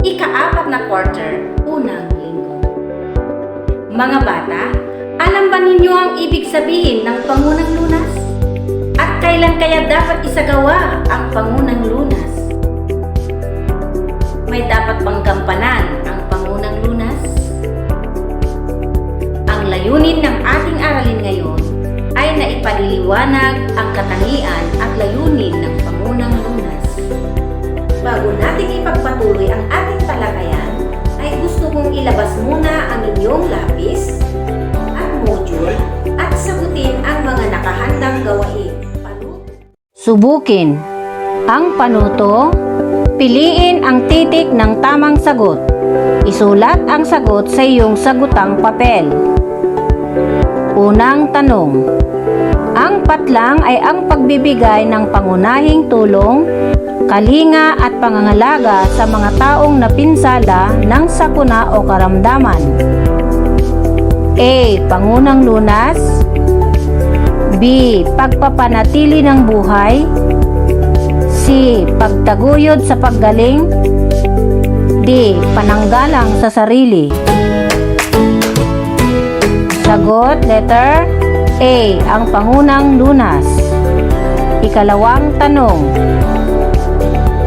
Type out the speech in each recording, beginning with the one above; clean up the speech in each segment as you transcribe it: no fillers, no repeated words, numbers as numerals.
Ika-4 na quarter, unang linggo. Mga bata, alam ba ninyo ang ibig sabihin ng Pangunang Lunas? At kailan kaya dapat isagawa ang Pangunang Lunas? May dapat bang gampanan ang Pangunang Lunas? Ang layunin ng ating aralin ngayon ay naipaliliwanag ang katangian at layunin ng Pangunang Lunas. Bago natin ipagpatuloy ang ating talakayan, ay gusto kong ilabas muna ang inyong lapis at module at sagutin ang mga nakahandang gawain. Subukin ang panuto. Piliin ang titik ng tamang sagot. Isulat ang sagot sa iyong sagutang papel. Unang tanong. Ang patlang ay ang pagbibigay ng pangunahing tulong, kalinga at pangangalaga sa mga taong napinsala ng sakuna o karamdaman. A. Pangunang Lunas. B. Pagpapanatili ng buhay. C. Pagtaguyod sa paggaling. D. Pananggalang sa sarili. Sagot, letter A. Ang Pangunang Lunas. Ikalawang tanong.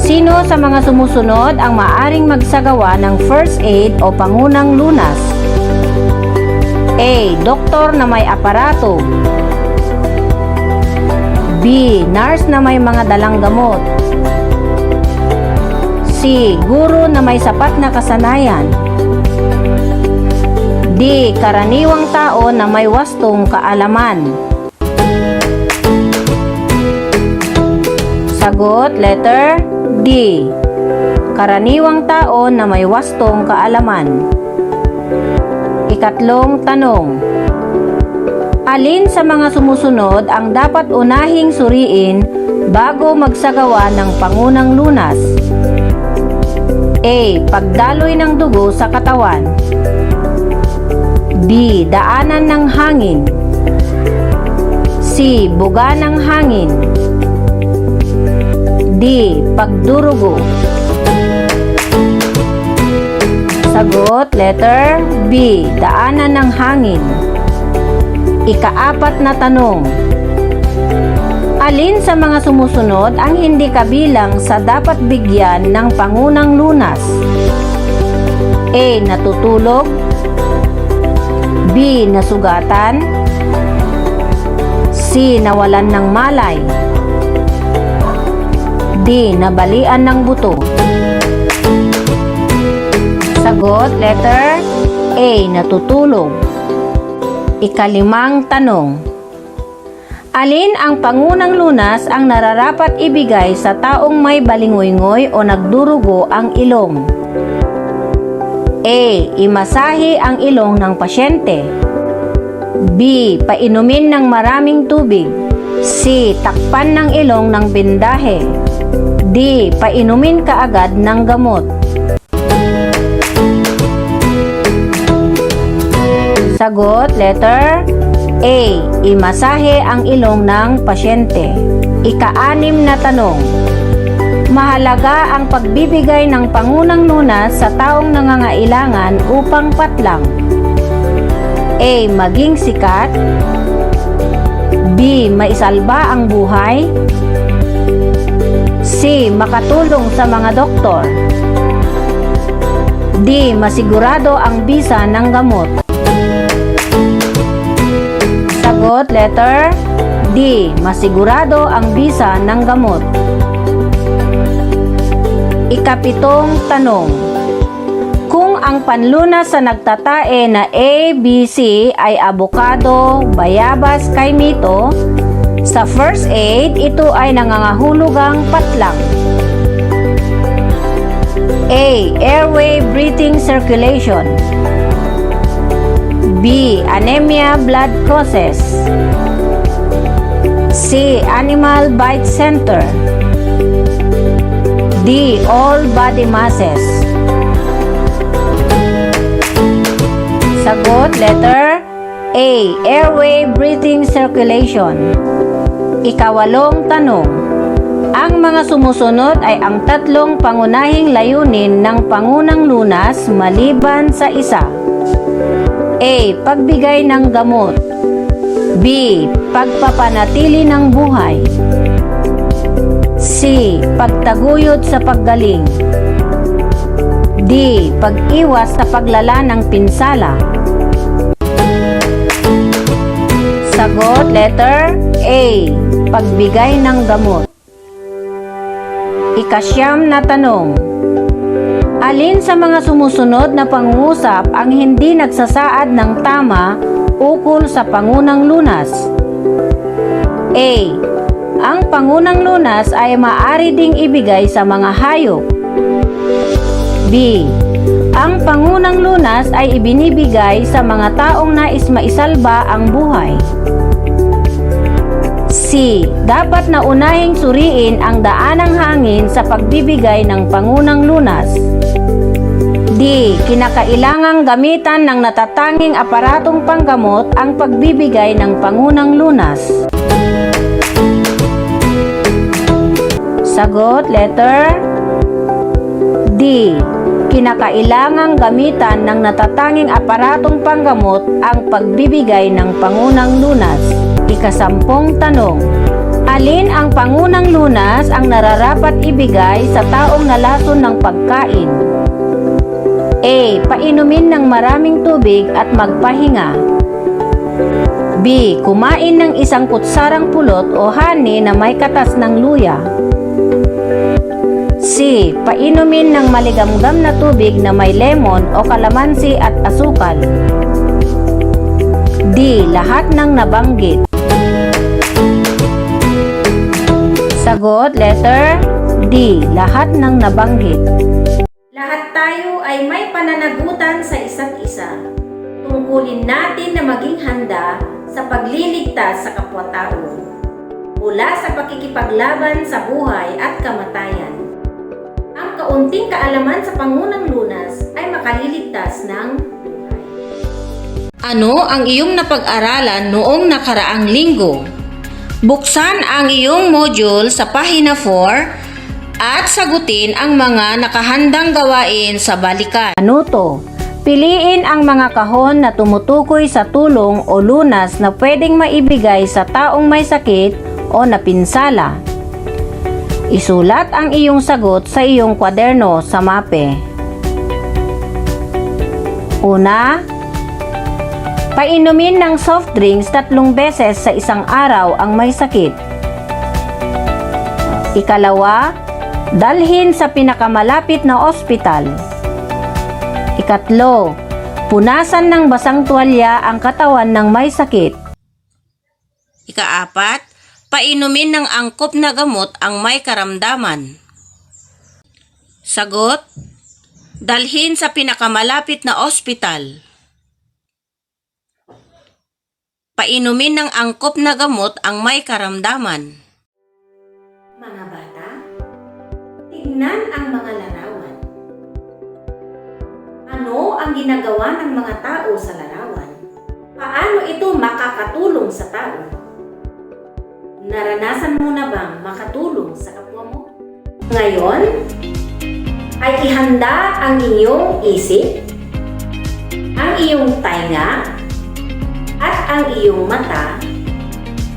Sino sa mga sumusunod ang maaring magsagawa ng first aid o Pangunang Lunas? A. Doktor na may aparato. B. Nurse na may mga dalang gamot. C. Guro na may sapat na kasanayan. D. Karaniwang tao na may wastong kaalaman. Sagot, letter D. Karaniwang tao na may wastong kaalaman. Ikatlong tanong. Alin sa mga sumusunod ang dapat unahing suriin bago magsagawa ng Pangunang Lunas? A. Pagdaloy ng dugo sa katawan. B. Daanan ng hangin. C. Buga ng hangin. D. Pagdurugo. Sagot, letter B. Daanan ng hangin. Ika-4 na tanong. Alin sa mga sumusunod ang hindi kabilang sa dapat bigyan ng Pangunang Lunas? A. Natutulog. B. Nasugatan. C. Nawalan ng malay. D. Nabalian ng buto. Sagot, letter A. Natutulog. Ika-5 tanong. Alin ang Pangunang Lunas ang nararapat ibigay sa taong may balingoy-ngoy o nagdurugo ang ilong? A. Imasahe ang ilong ng pasyente. B. Painumin ng maraming tubig. C. Takpan ng ilong ng bendahe. D. Painumin kaagad ng gamot. Sagot, letter A. Imasahe ang ilong ng pasyente. Ika-6 na tanong. Mahalaga ang pagbibigay ng Pangunang Lunas sa taong nangangailangan upang patlang. A. Maging sikat. B. Maisalba ang buhay. C. Makatulong sa mga doktor. D. Masigurado ang bisa ng gamot. Sagot, letter D. Masigurado ang bisa ng gamot. Ika-7 tanong. Kung ang panlunas sa nagtatae na A, B, C ay abokado, bayabas, kaimito, sa first aid, ito ay nangangahulugang patlang. A. Airway breathing circulation. B. Anemia blood causes. C. Animal bite center. D. All body masses. Sagot, letter A. Airway breathing circulation. Ika-8 tanong. Ang mga sumusunod ay ang tatlong pangunahing layunin ng Pangunang Lunas maliban sa isa. A. Pagbigay ng gamot. B. Pagpapanatili ng buhay. C. Pagtaguyod sa paggaling. D. Pag-iwas sa paglala ng pinsala. Sagot, letter A. Pagbigay ng gamot. Ikasyam na tanong. Alin sa mga sumusunod na pangungusap ang hindi nagsasaad ng tama ukol sa Pangunang Lunas? A. Ang Pangunang Lunas ay maaari ding ibigay sa mga hayop. B. Ang Pangunang Lunas ay ibinibigay sa mga taong nais maisalba ang buhay. C. Dapat na unahing suriin ang daanang hangin sa pagbibigay ng Pangunang Lunas. D. Kinakailangang gamitan ng natatanging aparatong panggamot ang pagbibigay ng Pangunang Lunas. Sagot, letter D. Kinakailangang gamitan ng natatanging aparatong panggamot ang pagbibigay ng Pangunang Lunas. Ikasampung tanong. Alin ang Pangunang Lunas ang nararapat ibigay sa taong nalason ng pagkain? A. Painumin ng maraming tubig at magpahinga. B. Kumain ng isang kutsarang pulot o honey na may katas ng luya. C. Painumin ng maligamgam na tubig na may lemon o kalamansi at asukal. D. Lahat ng nabanggit. Sagot, letter D. Lahat ng nabanggit. Lahat tayo ay may pananagutan sa isa't isa. Tungkulin natin na maging handa sa pagliligtas sa kapwa-tao mula sa pakikipaglaban sa buhay at kamatayan. Ang kaunting kaalaman sa Pangunang Lunas ay makaliligtas ng buhay. Ano ang iyong napag-aralan noong nakaraang linggo? Buksan ang iyong module sa pahina 4 at sagutin ang mga nakahandang gawain sa balikan. Ano to? Piliin ang mga kahon na tumutukoy sa tulong o lunas na pwedeng maibigay sa taong may sakit o napinsala. Isulat ang iyong sagot sa iyong kwaderno sa mape. Una, painumin ng soft drinks 3 beses sa isang araw ang may sakit. Ikalawa, dalhin sa pinakamalapit na ospital. Ikatlo, punasan ng basang tuwalya ang katawan ng may sakit. Ikaapat, painumin ng angkop na gamot ang may karamdaman. Sagot, dalhin sa pinakamalapit na ospital. Painumin ng angkop na gamot ang may karamdaman. Mga bata, tignan ang mga larawan. Ano ang ginagawa ng mga tao sa larawan? Paano ito makakatulong sa tao? Naranasan mo na bang makatulong sa kapwa mo? Ngayon, ay ihanda ang inyong isip, ang iyong tainga, at ang iyong mata,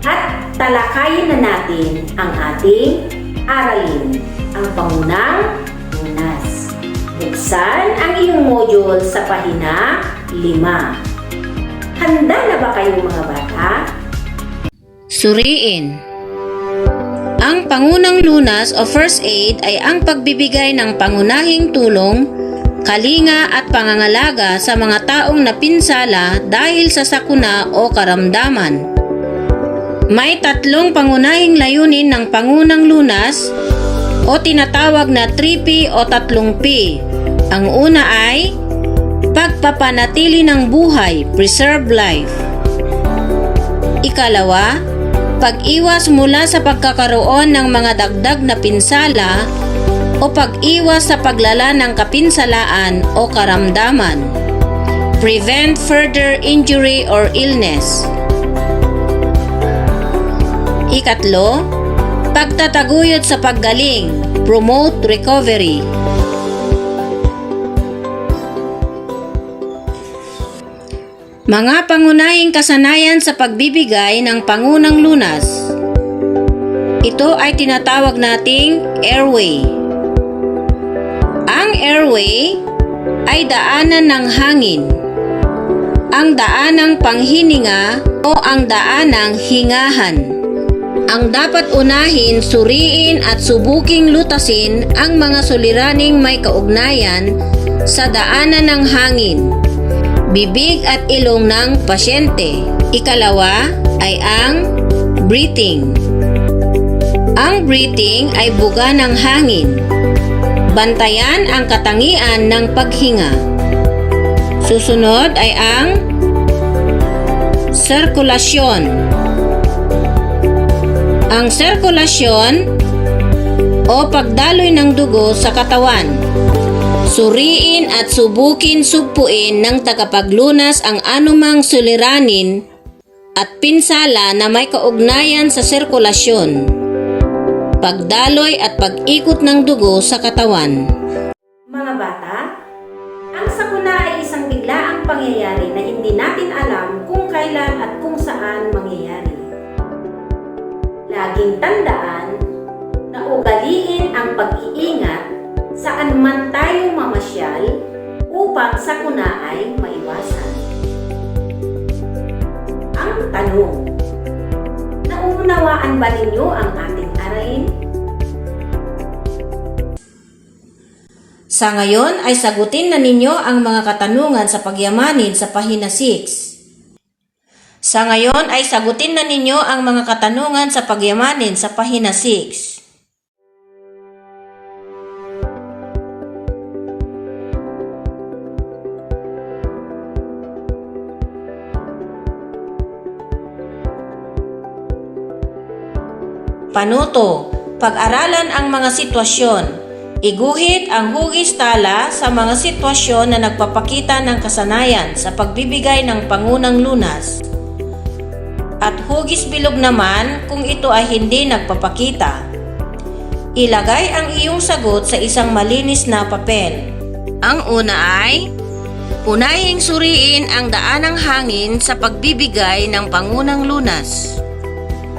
at talakayin na natin ang ating aralin, ang Pangunang Lunas. Buksan ang iyong module sa pahina 5. Handa na ba kayo mga bata? Suriin. Ang Pangunang Lunas o First Aid ay ang pagbibigay ng pangunahing tulong, kalinga at pangangalaga sa mga taong napinsala dahil sa sakuna o karamdaman. May 3 pangunahing layunin ng Pangunang Lunas o tinatawag na 3P o 3P. Ang una ay pagpapanatili ng buhay, preserve life. Ikalawa, pag-iwas mula sa pagkakaroon ng mga dagdag na pinsala o pag-iwas sa paglala ng kapinsalaan o karamdaman. Prevent further injury or illness. Ikatlo, Pagtataguyod sa paggaling, promote recovery. Mga pangunahing kasanayan sa pagbibigay ng pangunang lunas. Ito ay tinatawag nating airway. Ang airway ay daanan ng hangin, ang daanang panghininga o ang daanang hingahan. Ang dapat unahin, suriin at subuking lutasin ang mga suliraning may kaugnayan sa daanan ng hangin, bibig at ilong ng pasyente. Ikalawa ay ang breathing. Ang breathing ay buga ng hangin. Bantayan ang katangian ng paghinga. Susunod ay ang sirkulasyon. Ang sirkulasyon o pagdaloy ng dugo sa katawan. Suriin at subukin sugpuin ng tagapaglunas ang anumang suliranin at pinsala na may kaugnayan sa sirkulasyon, pagdaloy at pag-ikot ng dugo sa katawan. Mga bata, ang sakuna ay isang biglaang pangyayari na hindi natin alam kung kailan at kung saan mangyayari. Laging tandaan na ugaliin ang pag-iingat saan man tayo mamasyal upang sakuna ay maiwasan. Ang tanong, nauunawaan ba ninyo ang ating aralin? Sa ngayon ay sagutin na ninyo ang mga katanungan sa pagyamanin sa pahina 6. Sa ngayon ay sagutin na ninyo ang mga katanungan sa pagyamanin sa pahina 6. Panuto, pag-aralan ang mga sitwasyon. Iguhit ang hugis tala sa mga sitwasyon na nagpapakita ng kasanayan sa pagbibigay ng pangunang lunas. At hugis bilog naman kung ito ay hindi nagpapakita. Ilagay ang iyong sagot sa isang malinis na papel. Ang una ay, unahing suriin ang daanang hangin sa pagbibigay ng pangunang lunas.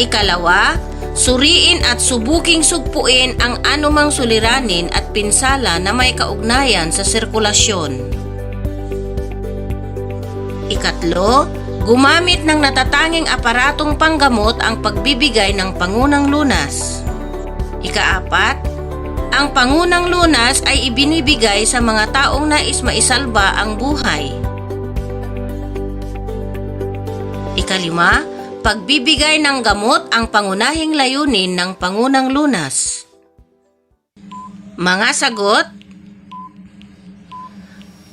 Ikalawa, suriin at subuking sugpuin ang anumang suliranin at pinsala na may kaugnayan sa sirkulasyon. Ikatlo, gumamit ng natatanging aparatong panggamot ang pagbibigay ng pangunang lunas. Ikaapat, ang pangunang lunas ay ibinibigay sa mga taong nais maisalba ang buhay. Ikalima, pagbibigay ng gamot ang pangunahing layunin ng pangunang lunas. Mga sagot.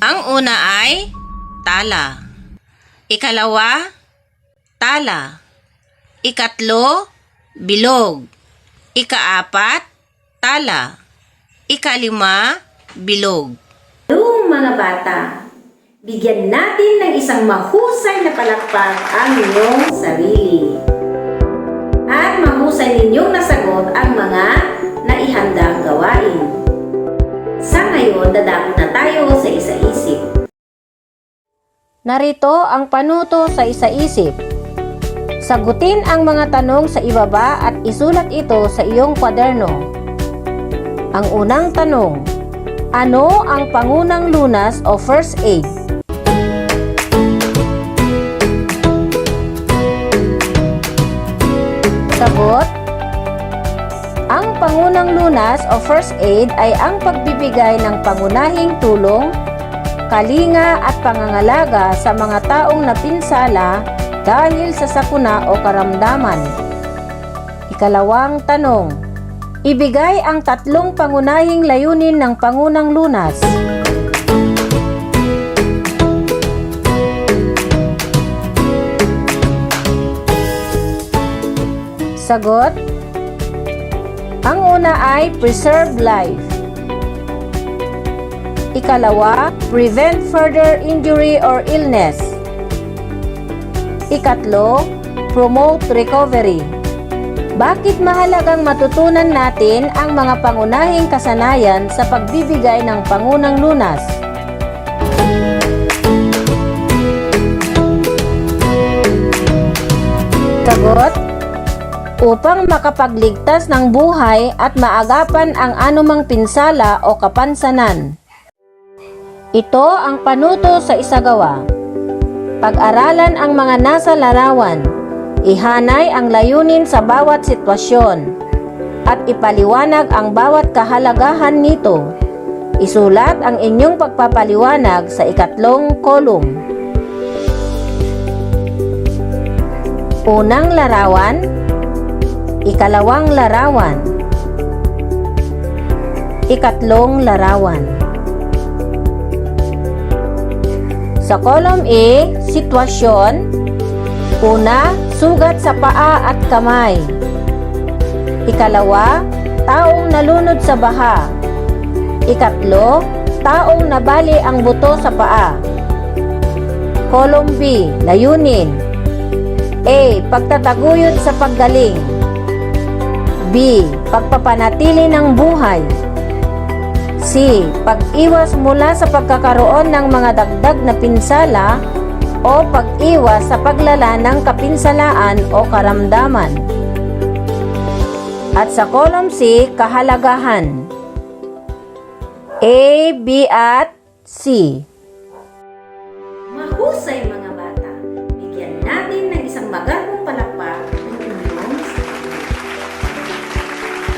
Ang una ay tala. Ikalawa, tala. Ikatlo, bilog. Ikaapat, tala. Ikalima, bilog. Hello mga bata! Bigyan natin ng isang mahusay na palakpak ang inyong sarili. At mahusay ninyong nasagot ang mga naihandang gawain. Sa ngayon, dadako na tayo sa isa-isip. Narito ang panuto sa isa-isip. Sagutin ang mga tanong sa ibaba at isulat ito sa iyong kwaderno. Ang unang tanong, ano ang pangunang lunas o first aid? Sagot, ang pangunang lunas o first aid ay ang pagbibigay ng pangunahing tulong, kalinga at pangangalaga sa mga taong napinsala dahil sa sakuna o karamdaman. Ikalawang tanong, ibigay ang tatlong pangunahing layunin ng pangunang lunas. Sagot, ang una ay preserve life. Ikalawa, prevent further injury or illness. Ikatlo, promote recovery. Bakit mahalagang matutunan natin ang mga pangunahing kasanayan sa pagbibigay ng pangunang lunas? Sagot: upang makapagligtas ng buhay at maagapan ang anumang pinsala o kapansanan. Ito ang panuto sa isagawa. Pag-aralan ang mga nasa larawan, ihanay ang layunin sa bawat sitwasyon, at ipaliwanag ang bawat kahalagahan nito. Isulat ang inyong pagpapaliwanag sa ikatlong kolum. Unang larawan, ikalawang larawan, ikatlong larawan. Sa column A, sitwasyon. Una, sugat sa paa at kamay. Ikalawa, taong nalunod sa baha. Ikatlo, taong nabali ang buto sa paa. Column B, layunin. A. Pagtataguyod sa paggaling. B. Pagpapanatili ng buhay. C. Pag-iwas mula sa pagkakaroon ng mga dagdag na pinsala o pag-iwas sa paglala ng kapinsalaan o karamdaman. At sa column C, kahalagahan. A, B at C. Mahusay mga bata, bigyan natin ng isang magandang palakpak ng inyong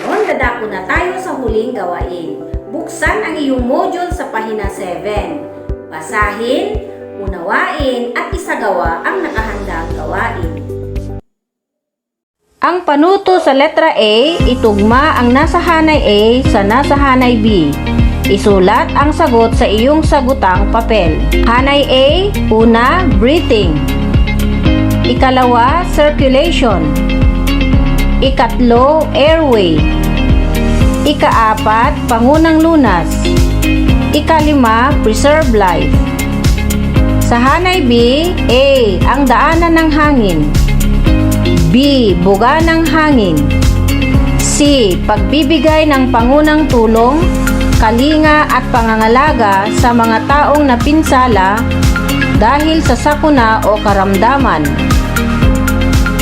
noon, dadako na tayo sa huling gawain. Buksan ang iyong module sa pahina 7. Basahin, unawain at isagawa ang nakahandang gawain. Ang panuto sa letra A, itugma ang nasa hanay A sa nasa hanay B. Isulat ang sagot sa iyong sagutang papel. Hanay A, una, breathing. Ikalawa, circulation. Ikatlo, airway. Ikaapat, pangunang lunas. Ikalima, preserve life. Sa hanay B, A, ang daanan ng hangin. B, buga ng hangin. C, pagbibigay ng pangunang tulong, kalinga at pangangalaga sa mga taong napinsala dahil sa sakuna o karamdaman.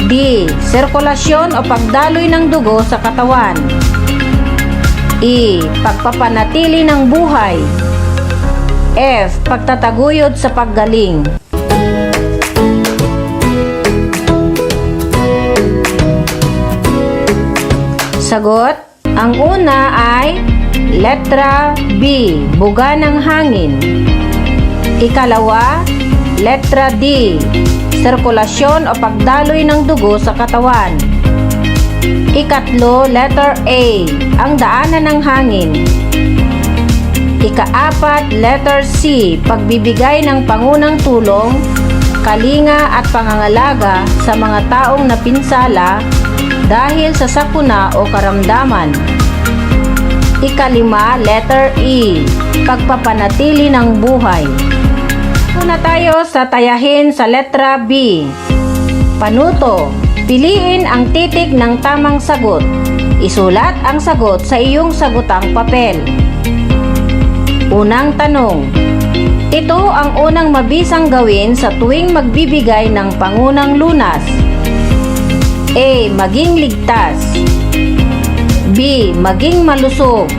D. Sirkulasyon o pagdaloy ng dugo sa katawan. E. Pagpapanatili ng buhay. F. Pagtataguyod sa paggaling. Sagot: ang una ay letra B, buga ng hangin. Ikalawa, letra D, sirkulasyon o pagdaloy ng dugo sa katawan. Ikatlo, letter A, ang daanan ng hangin. Ikaapat, letter C, pagbibigay ng pangunang tulong, kalinga at pangangalaga sa mga taong napinsala dahil sa sakuna o karamdaman. Ikalima, letter E, pagpapanatili ng buhay. Una tayo sa tayahin sa letra B. Panuto, piliin ang titik ng tamang sagot. Isulat ang sagot sa iyong sagutang papel. Unang tanong, ito ang unang mabisang gawin sa tuwing magbibigay ng pangunang lunas. A. Maging ligtas. B. Maging malusog.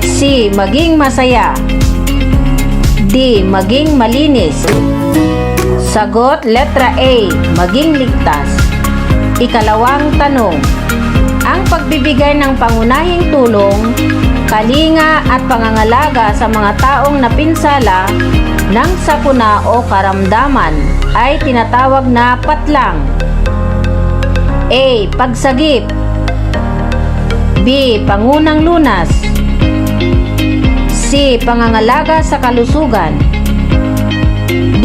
C. Maging masaya. D. Maging malinis. Sagot, letra A. Maging ligtas. Ikalawang tanong, ang pagbibigay ng pangunahing tulong, kalinga at pangangalaga sa mga taong napinsala ng sakuna o karamdaman ay tinatawag na patlang. A. Pagsagip. B. Pangunang lunas. C. Pangangalaga sa kalusugan.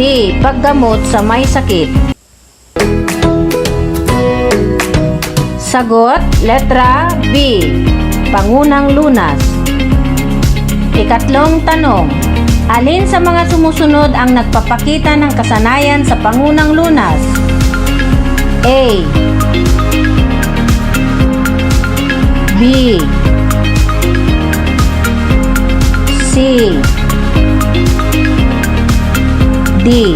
D. Paggamot sa may sakit. Sagot, letra B. Pangunang lunas. Ikatlong tanong, alin sa mga sumusunod ang nagpapakita ng kasanayan sa pangunang lunas? A. B, C, D.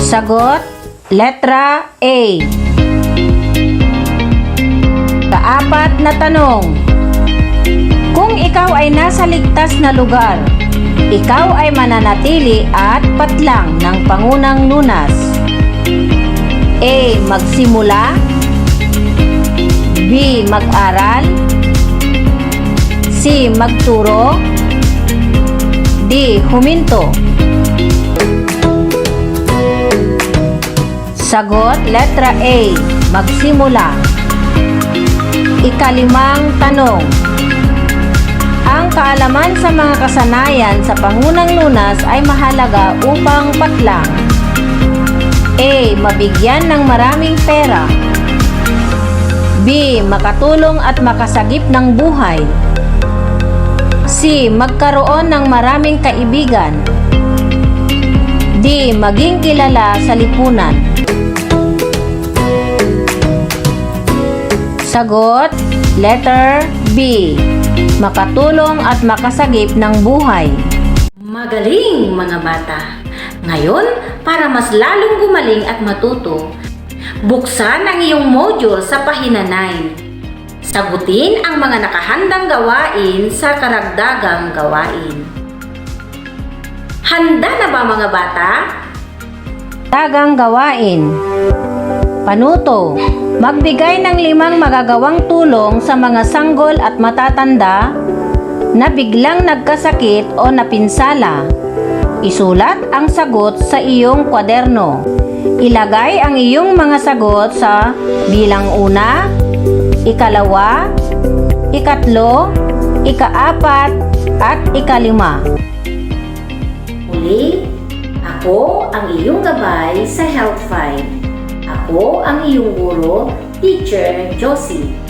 Sagot, letra A. Kaapat na tanong. Kung ikaw ay nasa ligtas na lugar, ikaw ay mananatili at patlang ng Pangunang Lunas. A. Magsimula, B. Mag-aral, C. Magturo, D. Huminto. Sagot, letra A. Magsimula. Ikalimang tanong. Ang kaalaman sa mga kasanayan sa Pangunang Lunas ay mahalaga upang patlang. A. Mabigyan ng maraming pera, B. Makatulong at makasagip ng buhay, C. Magkaroon ng maraming kaibigan, D. Maging kilala sa lipunan. Sagot, letter B. Makatulong at makasagip ng buhay. Magaling mga bata! Ngayon, para mas lalong gumaling at matuto, buksan ang iyong module sa pahina 9. Sagutin ang mga nakahandang gawain sa karagdagang gawain. Handa na ba mga bata? Dagang gawain. Panuto. Magbigay ng 5 magagawang tulong sa mga sanggol at matatanda na biglang nagkasakit o napinsala. Isulat ang sagot sa iyong kwaderno. Ilagay ang iyong mga sagot sa bilang 1, ikalawa, ikatlo, ikaapat, at ikalima. Muli, ako ang iyong gabay sa Health 5. Ako ang iyong guro, Teacher Josie.